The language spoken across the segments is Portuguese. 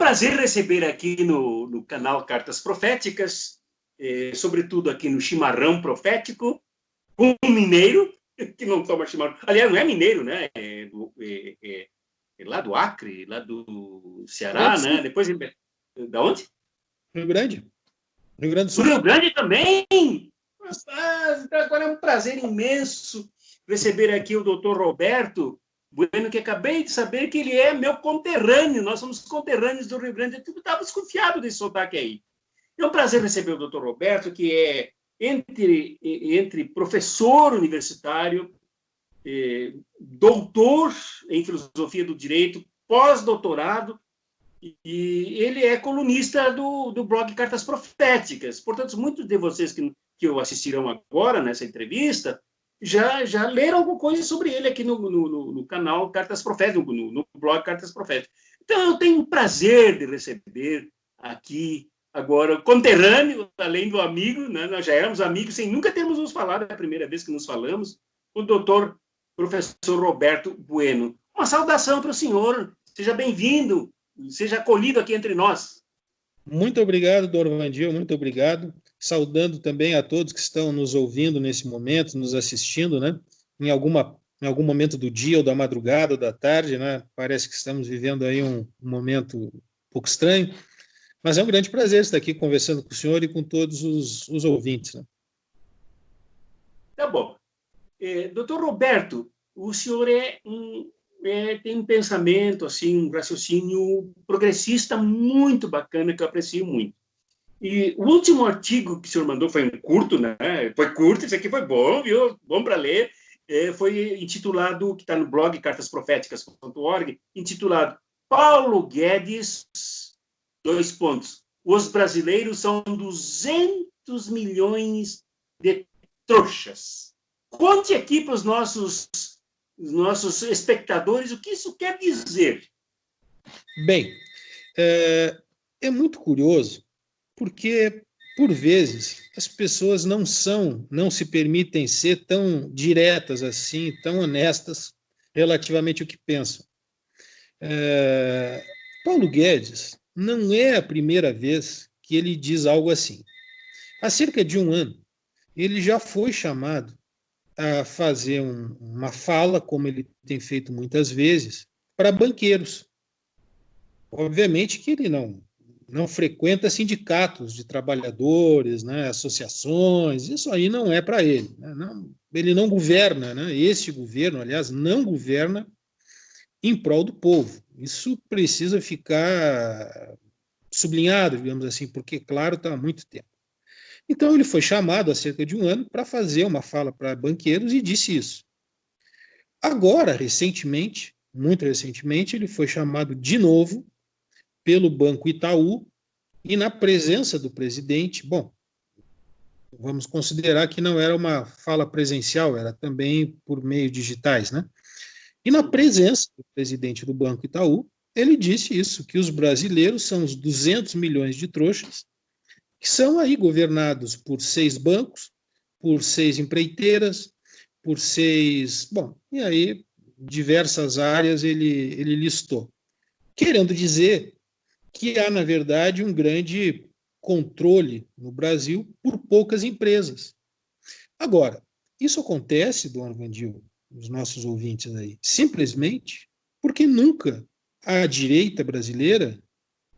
prazer receber aqui no canal Cartas Proféticas, sobretudo aqui no Chimarrão Profético, um mineiro que não toma chimarrão. Aliás, não é mineiro, né? É lá do Acre, lá do Ceará, né? Depois, da onde? Rio Grande. Rio Grande do Do Sul. Rio Grande também? Rapaz, então agora é um prazer imenso receber aqui o doutor Roberto Bueno, que acabei de saber que ele é meu conterrâneo. Nós somos conterrâneos do Rio Grande. Eu estava desconfiado desse sotaque aí. É um prazer receber o doutor Roberto, que é entre professor universitário, doutor em filosofia do direito, pós-doutorado, e ele é colunista do blog Cartas Proféticas. Portanto, muitos de vocês que assistirão agora nessa entrevista já leram alguma coisa sobre ele aqui no canal Cartas Proféticas, no blog Cartas Proféticas. Então, eu tenho o prazer de receber aqui agora o conterrâneo, além do amigo, né? Nós já éramos amigos sem nunca termos nos falado, é a primeira vez que nos falamos, o doutor professor Roberto Bueno. Uma saudação para o senhor, seja bem-vindo, seja acolhido aqui entre nós. Muito obrigado, Dorvandio, muito obrigado. Saudando também a todos que estão nos ouvindo nesse momento, nos assistindo, né? Em algum momento do dia, ou da madrugada, ou da tarde, né? Parece que estamos vivendo aí um momento um pouco estranho, mas é um grande prazer estar aqui conversando com o senhor e com todos os ouvintes, né? Tá bom. Doutor Roberto, o senhor tem um pensamento, assim, um raciocínio progressista muito bacana, que eu aprecio muito. E o último artigo que o senhor mandou foi um curto, né? Foi curto, isso aqui foi bom, viu? Bom para ler. Foi intitulado, que está no blog cartasproféticas.org, intitulado Paulo Guedes, : os brasileiros são 200 milhões de trouxas. Conte aqui para os nossos espectadores o que isso quer dizer. Bem, é muito curioso, porque, por vezes, as pessoas não se permitem ser tão diretas assim, tão honestas relativamente ao que pensam. Paulo Guedes não é a primeira vez que ele diz algo assim. Há cerca de um ano, ele já foi chamado a fazer uma fala, como ele tem feito muitas vezes, para banqueiros. Obviamente que ele não frequenta sindicatos de trabalhadores, né, associações, isso aí não é para ele. Né? Ele não governa, né? Esse governo, aliás, não governa em prol do povo. Isso precisa ficar sublinhado, digamos assim, porque, claro, está há muito tempo. Então, ele foi chamado há cerca de um ano para fazer uma fala para banqueiros e disse isso. Agora, recentemente, muito recentemente, ele foi chamado de novo pelo Banco Itaú e na presença do presidente. Bom, vamos considerar que não era uma fala presencial, era também por meio digitais, né? E na presença do presidente do Banco Itaú, ele disse isso, que os brasileiros são os 200 milhões de trouxas, que são aí governados por 6 bancos, por 6 empreiteiras, por 6... Bom, e aí diversas áreas ele listou. Querendo dizer que há, na verdade, um grande controle no Brasil por poucas empresas. Agora, isso acontece, Dona Vandil, os nossos ouvintes aí, simplesmente porque nunca a direita brasileira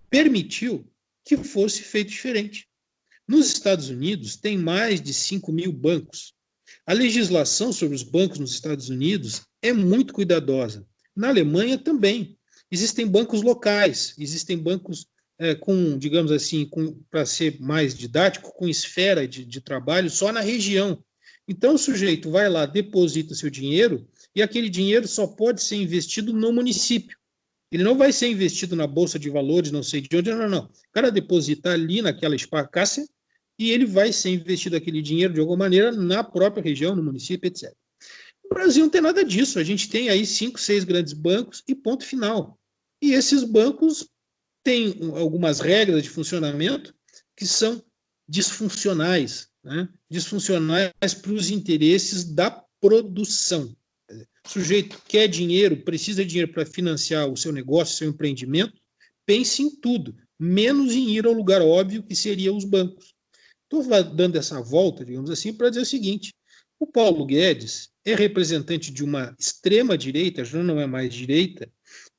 permitiu que fosse feito diferente. Nos Estados Unidos, tem mais de 5.000 bancos. A legislação sobre os bancos nos Estados Unidos é muito cuidadosa. Na Alemanha também. Existem bancos locais, existem bancos com, digamos assim, para ser mais didático, com esfera de trabalho só na região. Então, o sujeito vai lá, deposita seu dinheiro, e aquele dinheiro só pode ser investido no município. Ele não vai ser investido na Bolsa de Valores, não sei de onde, não. O cara deposita ali naquela espacácia e ele vai ser investido aquele dinheiro de alguma maneira na própria região, no município, etc. No Brasil não tem nada disso. A gente tem aí 5, 6 grandes bancos e ponto final. E esses bancos têm algumas regras de funcionamento que são disfuncionais, né? Disfuncionais para os interesses da produção. O sujeito quer dinheiro, precisa de dinheiro para financiar o seu negócio, o seu empreendimento, pense em tudo, menos em ir ao lugar óbvio que seria os bancos. Estou dando essa volta, digamos assim, para dizer o seguinte: o Paulo Guedes é representante de uma extrema-direita, já não é mais direita,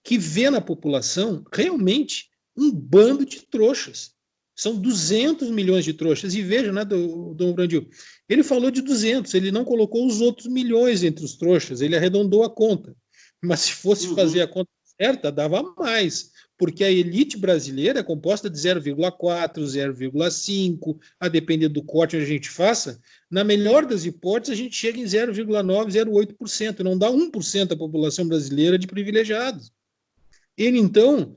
que vê na população realmente um bando de trouxas. São 200 milhões de trouxas. E veja, né, Dom Brandil, ele falou de 200, ele não colocou os outros milhões entre os trouxas, ele arredondou a conta. Mas se fosse fazer a conta certa, dava mais, porque a elite brasileira é composta de 0,4, 0,5, a depender do corte que a gente faça, na melhor das hipóteses, a gente chega em 0,9, 0,8%, não dá 1% da população brasileira de privilegiados. Ele, então,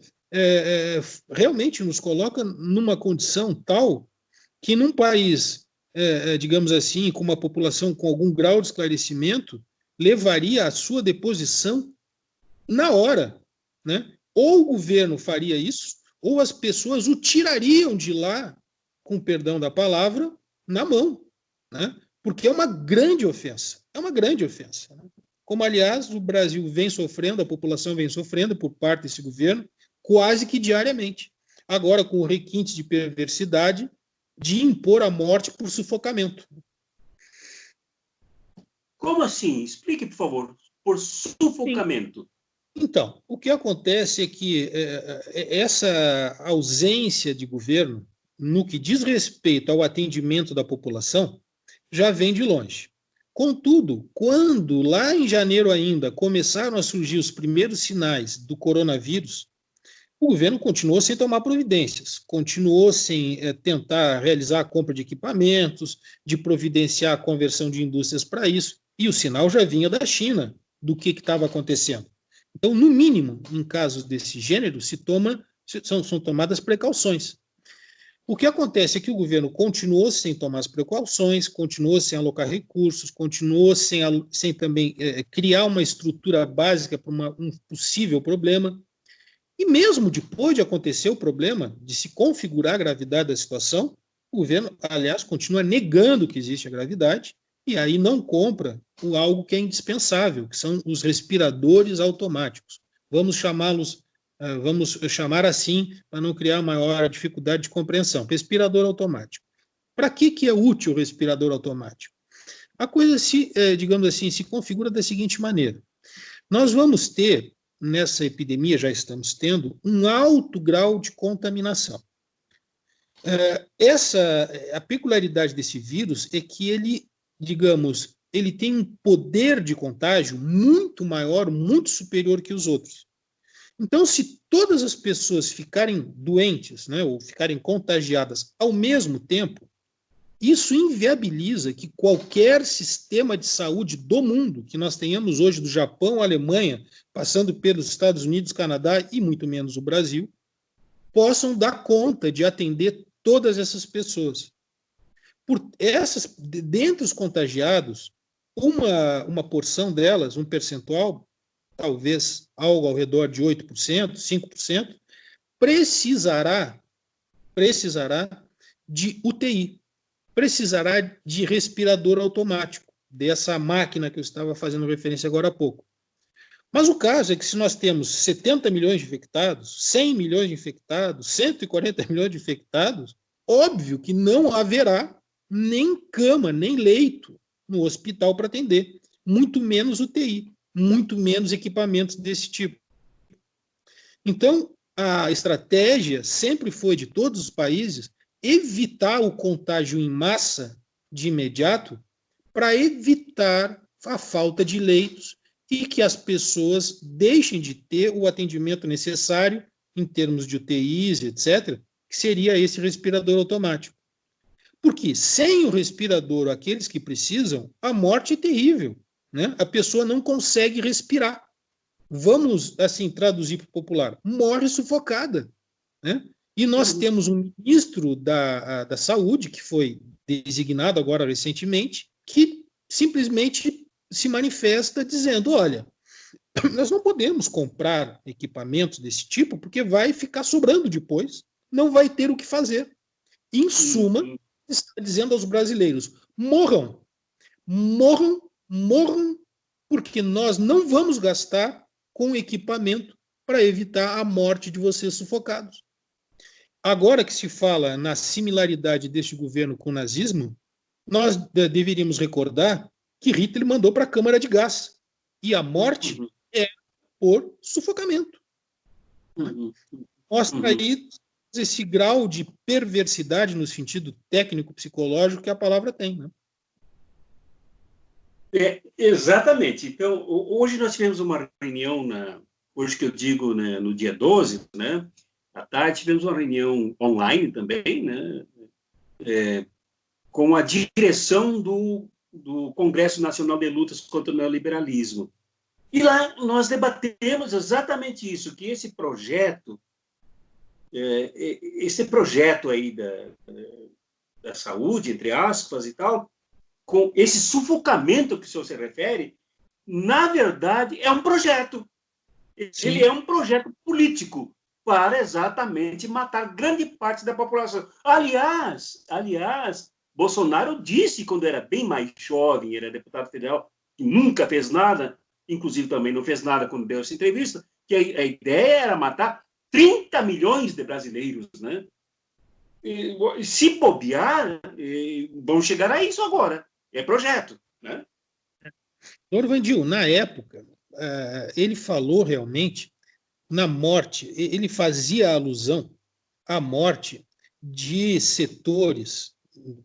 realmente nos coloca numa condição tal que num país, digamos assim, com uma população com algum grau de esclarecimento, levaria à sua deposição na hora, né? Ou o governo faria isso, ou as pessoas o tirariam de lá, com perdão da palavra, na mão, né? Porque é uma grande ofensa. É uma grande ofensa. Né? Como, aliás, o Brasil vem sofrendo, a população vem sofrendo por parte desse governo, quase que diariamente. Agora, com o requinte de perversidade de impor a morte por sufocamento. Como assim? Explique, por favor. Por sufocamento. Sim. Então, o que acontece é que essa ausência de governo, no que diz respeito ao atendimento da população, já vem de longe. Contudo, quando lá em janeiro ainda começaram a surgir os primeiros sinais do coronavírus, o governo continuou sem tomar providências, continuou sem tentar realizar a compra de equipamentos, de providenciar a conversão de indústrias para isso, e o sinal já vinha da China do que estava acontecendo. Então, no mínimo, em casos desse gênero, são tomadas precauções. O que acontece é que o governo continuou sem tomar as precauções, continuou sem alocar recursos, continuou sem também criar uma estrutura básica para um possível problema. E mesmo depois de acontecer o problema, de se configurar a gravidade da situação, o governo, aliás, continua negando que existe a gravidade, e aí não compra algo que é indispensável, que são os respiradores automáticos. Vamos chamar assim, para não criar maior dificuldade de compreensão. Respirador automático. Para que é útil o respirador automático? A coisa, digamos assim, se configura da seguinte maneira. Nós vamos ter, nessa epidemia, já estamos tendo, um alto grau de contaminação. A peculiaridade desse vírus é que ele, digamos, ele tem um poder de contágio muito maior, muito superior que os outros. Então, se todas as pessoas ficarem doentes, né, ou ficarem contagiadas ao mesmo tempo, isso inviabiliza que qualquer sistema de saúde do mundo, que nós tenhamos hoje do Japão, Alemanha, passando pelos Estados Unidos, Canadá e muito menos o Brasil, possam dar conta de atender todas essas pessoas. Dentre os contagiados, uma porção delas, um percentual, talvez algo ao redor de 8%, 5%, precisará de UTI, precisará de respirador automático, dessa máquina que eu estava fazendo referência agora há pouco. Mas o caso é que se nós temos 70 milhões de infectados, 100 milhões de infectados, 140 milhões de infectados, óbvio que não haverá nem cama, nem leito no hospital para atender, muito menos UTI, muito menos equipamentos desse tipo. Então, a estratégia sempre foi de todos os países evitar o contágio em massa de imediato para evitar a falta de leitos e que as pessoas deixem de ter o atendimento necessário em termos de UTIs, etc., que seria esse respirador automático. Porque sem o respirador, aqueles que precisam, a morte é terrível, né? A pessoa não consegue respirar. Vamos, assim, traduzir para o popular, morre sufocada, né? E nós temos um ministro da Saúde, que foi designado agora recentemente, que simplesmente se manifesta dizendo, olha, nós não podemos comprar equipamentos desse tipo porque vai ficar sobrando depois, não vai ter o que fazer. Em suma, está dizendo aos brasileiros, morram, morram, morram, porque nós não vamos gastar com equipamento para evitar a morte de vocês sufocados. Agora que se fala na similaridade deste governo com o nazismo, nós deveríamos recordar que Hitler mandou para a câmara de gás. E a morte é por sufocamento. Mostra aí esse grau de perversidade no sentido técnico-psicológico que a palavra tem, né? Exatamente. Então, hoje nós tivemos uma reunião, hoje que eu digo, né, no dia 12, né, à tarde, tivemos uma reunião online também, né, com a direção do Congresso Nacional de Lutas contra o Neoliberalismo. E lá nós debatemos exatamente isso, que esse projeto aí da saúde, entre aspas e tal, com esse sufocamento que o senhor se refere, na verdade, é um projeto. Sim. Ele é um projeto político para exatamente matar grande parte da população. Aliás, Bolsonaro disse, quando era bem mais jovem, era deputado federal, que nunca fez nada, inclusive também não fez nada quando deu essa entrevista, que a ideia era matar 30 milhões de brasileiros, né? E, se bobear, vão chegar a isso agora. É projeto, né? Norvandil, na época, ele falou realmente na morte, ele fazia alusão à morte de setores,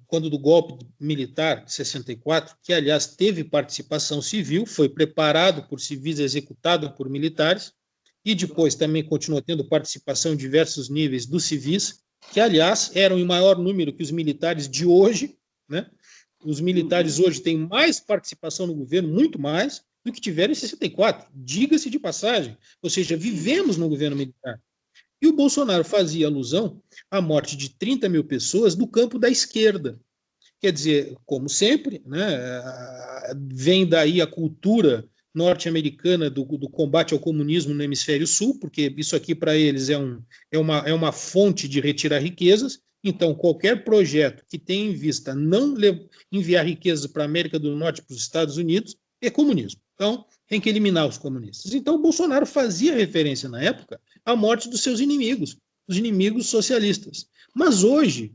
quando do golpe militar de 64, que, aliás, teve participação civil, foi preparado por civis, executado por militares, e depois também continuou tendo participação em diversos níveis dos civis, que, aliás, eram em maior número que os militares de hoje, né? Os militares hoje têm mais participação no governo, muito mais, do que tiveram em 64. Diga-se de passagem. Ou seja, vivemos no governo militar. E o Bolsonaro fazia alusão à morte de 30 mil pessoas do campo da esquerda. Quer dizer, como sempre, né, vem daí a cultura norte-americana do combate ao comunismo no hemisfério sul, porque isso aqui para eles é uma fonte de retirar riquezas. Então, qualquer projeto que tenha em vista não enviar riquezas para a América do Norte, para os Estados Unidos, é comunismo. Então, tem que eliminar os comunistas. Então, o Bolsonaro fazia referência, na época, à morte dos seus inimigos, os inimigos socialistas. Mas hoje,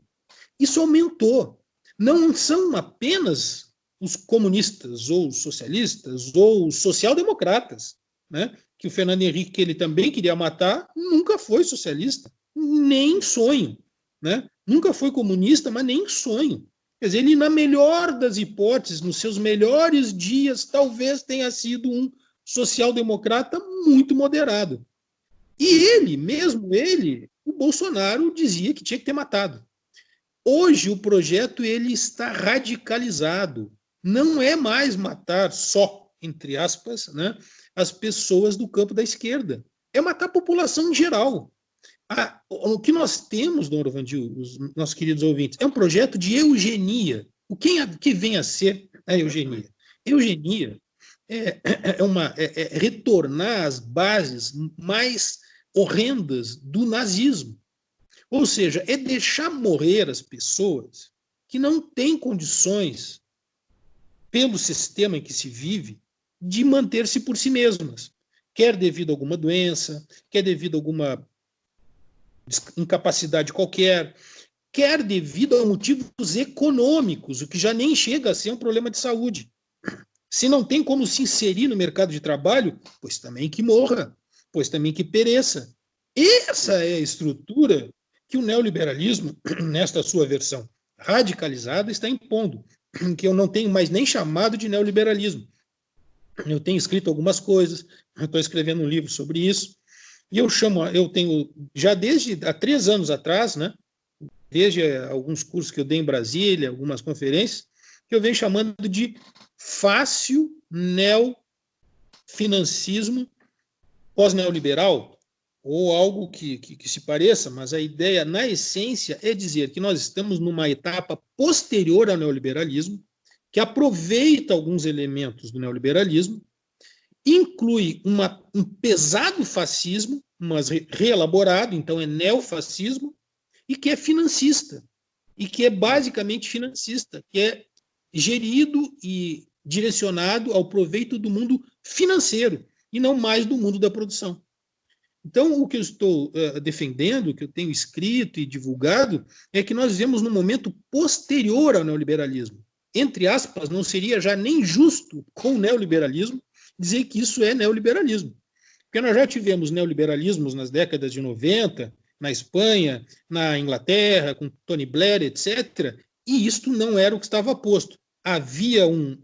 isso aumentou. Não são apenas os comunistas, ou os socialistas, ou os social-democratas, né? Que o Fernando Henrique, que ele também queria matar, nunca foi socialista, nem em sonho, né? Nunca foi comunista, mas nem em sonho. Quer dizer, ele, na melhor das hipóteses, nos seus melhores dias, talvez tenha sido um social-democrata muito moderado. E ele, mesmo ele, o Bolsonaro dizia que tinha que ter matado. Hoje o projeto ele está radicalizado. Não é mais matar só, entre aspas, né, as pessoas do campo da esquerda. É matar a população em geral. O que nós temos, Dom Orvandil, os nossos queridos ouvintes, é um projeto de eugenia. O que vem a ser a eugenia? Eugenia é retornar às bases mais horrendas do nazismo. Ou seja, é deixar morrer as pessoas que não têm condições, pelo sistema em que se vive, de manter-se por si mesmas. Quer devido a alguma doença, quer devido a alguma incapacidade qualquer, quer devido a motivos econômicos, o que já nem chega a ser um problema de saúde. Se não tem como se inserir no mercado de trabalho, pois também que morra, pois também que pereça. Essa é a estrutura que o neoliberalismo, nesta sua versão radicalizada, está impondo, que eu não tenho mais nem chamado de neoliberalismo. Eu tenho escrito algumas coisas, eu estou escrevendo um livro sobre isso, e eu tenho, já desde há 3 anos atrás, né, desde alguns cursos que eu dei em Brasília, algumas conferências, que eu venho chamando de fácil neofinancismo pós-neoliberal, ou algo que se pareça, mas a ideia, na essência, é dizer que nós estamos numa etapa posterior ao neoliberalismo, que aproveita alguns elementos do neoliberalismo, inclui um pesado fascismo, mas reelaborado, então é neofascismo, e que é financista, e que é basicamente financista, que é gerido e direcionado ao proveito do mundo financeiro, e não mais do mundo da produção. Então, o que eu estou defendendo, o que eu tenho escrito e divulgado, é que nós vivemos num momento posterior ao neoliberalismo. Entre aspas, não seria já nem justo com o neoliberalismo dizer que isso é neoliberalismo. Porque nós já tivemos neoliberalismos nas décadas de 90, na Espanha, na Inglaterra, com Tony Blair, etc., e isto não era o que estava posto. Havia um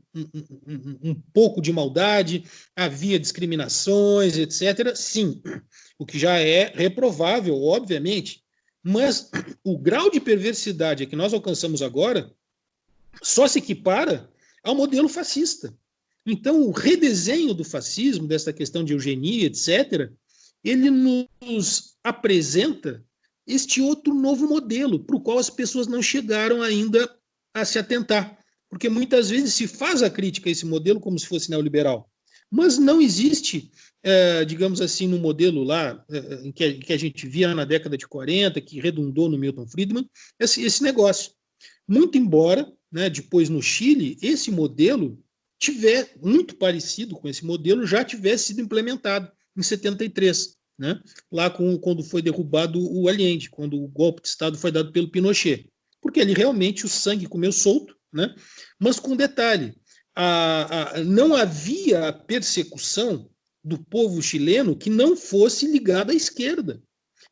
pouco de maldade, havia discriminações, etc., sim, o que já é reprovável, obviamente, mas o grau de perversidade que nós alcançamos agora só se equipara ao modelo fascista. Então, o redesenho do fascismo, dessa questão de eugenia, etc., ele nos apresenta este outro novo modelo, para o qual as pessoas não chegaram ainda a se atentar. Porque muitas vezes se faz a crítica a esse modelo como se fosse neoliberal. Mas não existe, digamos assim, no modelo lá, que a gente via na década de 40, que redundou no Milton Friedman, esse negócio. Muito embora, né, depois no Chile, esse modelo tiver muito parecido com esse modelo, já tivesse sido implementado em 73, né, lá quando foi derrubado o Allende, quando o golpe de Estado foi dado pelo Pinochet. Porque ali realmente o sangue comeu solto, né, mas com detalhe, não havia persecução do povo chileno que não fosse ligada à esquerda.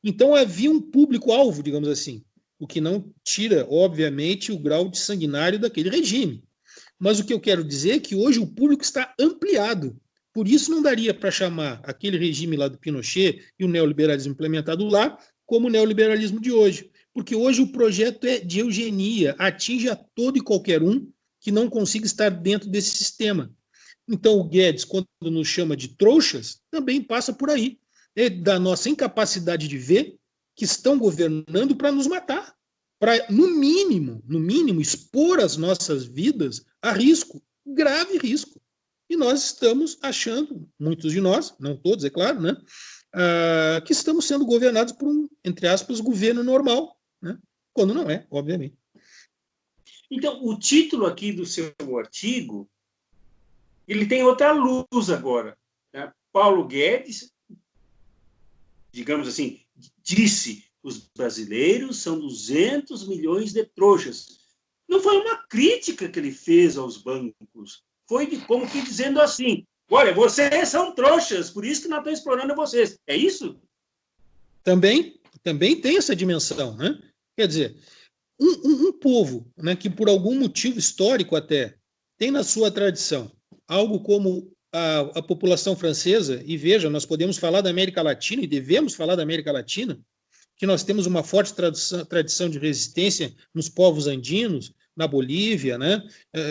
Então havia um público-alvo, digamos assim, o que não tira, obviamente, o grau de sanguinário daquele regime. Mas o que eu quero dizer é que hoje o público está ampliado. Por isso não daria para chamar aquele regime lá do Pinochet e o neoliberalismo implementado lá como o neoliberalismo de hoje. Porque hoje o projeto é de eugenia, atinge a todo e qualquer um que não consiga estar dentro desse sistema. Então o Guedes, quando nos chama de trouxas, também passa por aí. É da nossa incapacidade de ver que estão governando para nos matar, para, no mínimo, expor as nossas vidas a risco, grave risco. E nós estamos achando, muitos de nós, não todos, é claro, né, que estamos sendo governados por um, entre aspas, governo normal, né, quando não é, obviamente. Então, o título aqui do seu artigo, ele tem outra luz agora. Né? Paulo Guedes, digamos assim, disse: os brasileiros são 200 milhões de trouxas. Não foi uma crítica que ele fez aos bancos, foi como que dizendo assim: olha, vocês são trouxas, por isso que nós estamos explorando vocês. É isso? Também tem essa dimensão, né? Quer dizer, um povo, né, que por algum motivo histórico até tem na sua tradição algo como a população francesa, e veja, nós podemos falar da América Latina e devemos falar da América Latina, que nós temos uma forte tradição de resistência nos povos andinos, na Bolívia, né?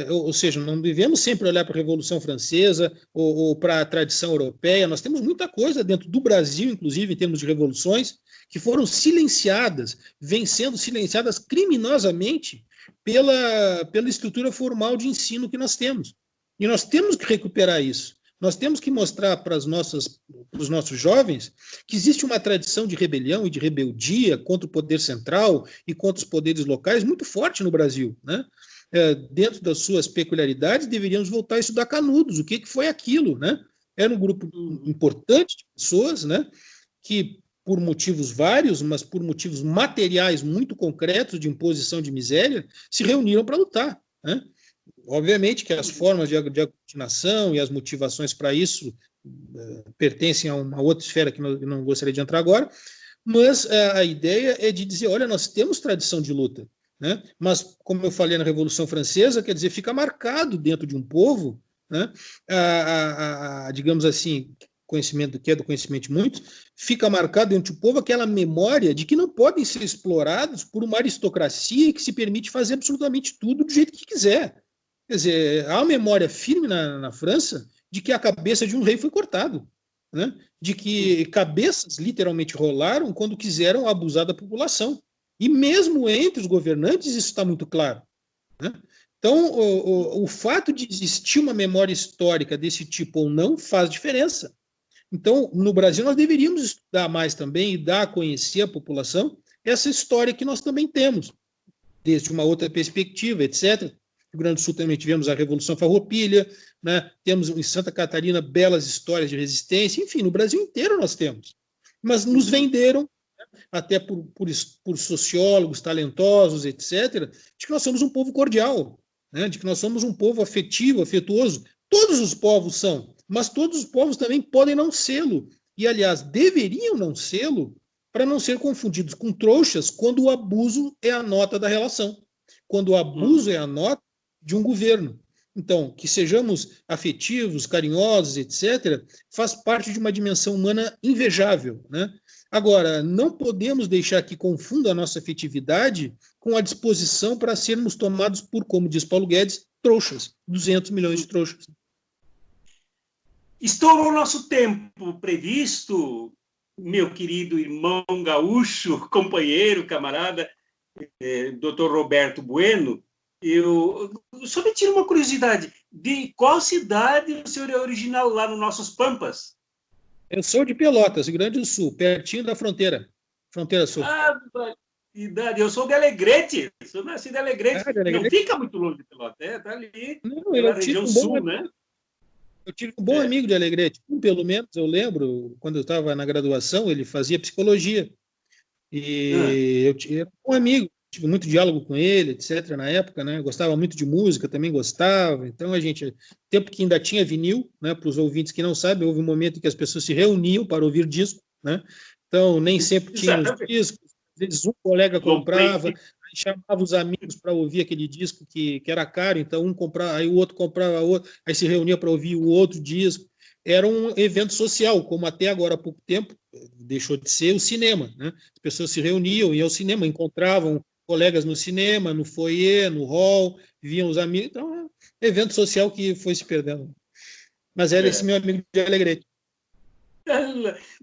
Ou seja, não devemos sempre olhar para a Revolução Francesa ou para a tradição europeia. Nós temos muita coisa dentro do Brasil, inclusive, em termos de revoluções, que foram silenciadas, vêm sendo silenciadas criminosamente pela estrutura formal de ensino que nós temos. E nós temos que recuperar isso. Nós temos que mostrar para os nossos jovens que existe uma tradição de rebelião e de rebeldia contra o poder central e contra os poderes locais muito forte no Brasil, né? Dentro das suas peculiaridades, deveríamos voltar a estudar Canudos, o que foi aquilo, né? Era um grupo importante de pessoas, né, que, por motivos vários, mas por motivos materiais muito concretos de imposição de miséria, se reuniram para lutar, né? Obviamente que as formas de aglutinação e as motivações para isso pertencem a uma outra esfera que eu não gostaria de entrar agora, mas a ideia é de dizer, olha, nós temos tradição de luta, né? Mas, como eu falei na Revolução Francesa, quer dizer, fica marcado dentro de um povo, né, digamos assim, conhecimento que é do conhecimento de muitos, fica marcado dentro do povo aquela memória de que não podem ser explorados por uma aristocracia que se permite fazer absolutamente tudo do jeito que quiser. Quer dizer, há uma memória firme na França de que a cabeça de um rei foi cortado, né? De que cabeças literalmente rolaram quando quiseram abusar da população. E mesmo entre os governantes isso está muito claro, né? Então, o fato de existir uma memória histórica desse tipo ou não faz diferença. Então, no Brasil, nós deveríamos estudar mais também e dar a conhecer à população essa história que nós também temos, desde uma outra perspectiva, etc. Rio Grande do Sul também tivemos a Revolução Farroupilha, né? Temos em Santa Catarina belas histórias de resistência, enfim, no Brasil inteiro nós temos. mas nos venderam, até por sociólogos talentosos, etc., de que nós somos um povo cordial, né? De que nós somos um povo afetivo, afetuoso. Todos os povos são, mas todos os povos também podem não sê-lo. E, aliás, deveriam não sê-lo para não ser confundidos com trouxas quando o abuso é a nota da relação, quando o abuso é a nota de um governo. Então, que sejamos afetivos, carinhosos, etc., faz parte de uma dimensão humana invejável, né? Agora, não podemos deixar que confunda a nossa afetividade com a disposição para sermos tomados por, como diz Paulo Guedes, trouxas, 200 milhões de trouxas. Estourou o nosso tempo previsto, meu querido irmão gaúcho, companheiro, camarada, Dr. Roberto Bueno. Eu só me tiro uma curiosidade, de qual cidade o senhor é original lá nos nossos Pampas? Eu sou de Pelotas, Rio Grande do Sul, pertinho da fronteira sul. Ah, idade. Eu sou de Alegrete, sou nascido de Alegrete. De Alegrete. Não fica muito longe de Pelotas, está ali, na região sul, né? Eu tive um bom amigo de Alegrete, pelo menos eu lembro, quando eu estava na graduação, ele fazia psicologia. E eu era um amigo, tive muito diálogo com ele, etc., na época, né? Gostava muito de música, também gostava. Então, tempo que ainda tinha vinil, né? Para os ouvintes que não sabem, houve um momento em que as pessoas se reuniam para ouvir disco, né? Então, nem sempre tinha os discos, às vezes um colega comprava, aí chamava os amigos para ouvir aquele disco que era caro, então um comprava, aí o outro comprava outro, aí se reunia para ouvir o outro disco. Era um evento social, como até agora há pouco tempo deixou de ser o cinema, né? As pessoas se reuniam, iam ao cinema, encontravam colegas no cinema, no foyer, no hall, viam os amigos. Então, é um evento social que foi se perdendo. Mas era esse meu amigo de Alegrete.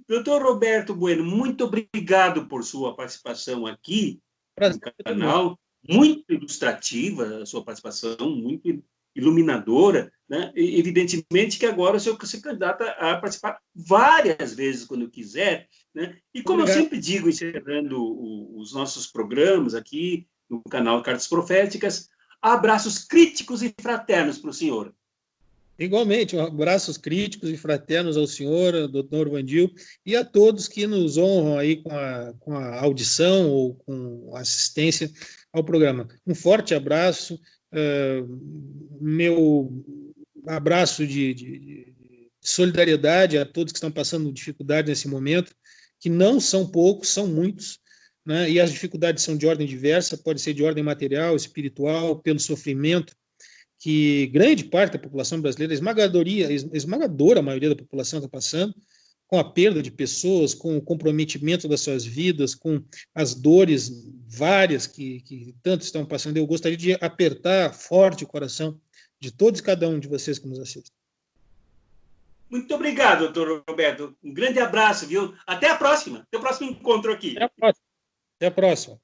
Doutor Roberto Bueno, muito obrigado por sua participação aqui no canal. Muito ilustrativa a sua participação, muito iluminadora, né? E, evidentemente que agora o senhor se candidata a participar várias vezes quando quiser, né? E como eu sempre digo, encerrando os nossos programas aqui no canal Cartas Proféticas, abraços críticos e fraternos para o senhor. Igualmente, abraços críticos e fraternos ao senhor, doutor Vandil, e a todos que nos honram aí com a audição ou com a assistência ao programa. Um forte abraço, meu abraço de solidariedade a todos que estão passando dificuldade nesse momento, que não são poucos, são muitos, né? E as dificuldades são de ordem diversa, pode ser de ordem material, espiritual, pelo sofrimento, que grande parte da população brasileira, esmagadora maioria da população está passando, com a perda de pessoas, com o comprometimento das suas vidas, com as dores várias que tanto estão passando. Eu gostaria de apertar forte o coração de todos e cada um de vocês que nos assistem. Muito obrigado, doutor Roberto. Um grande abraço, viu? Até a próxima. Até o próximo encontro aqui. Até a próxima. Até a próxima.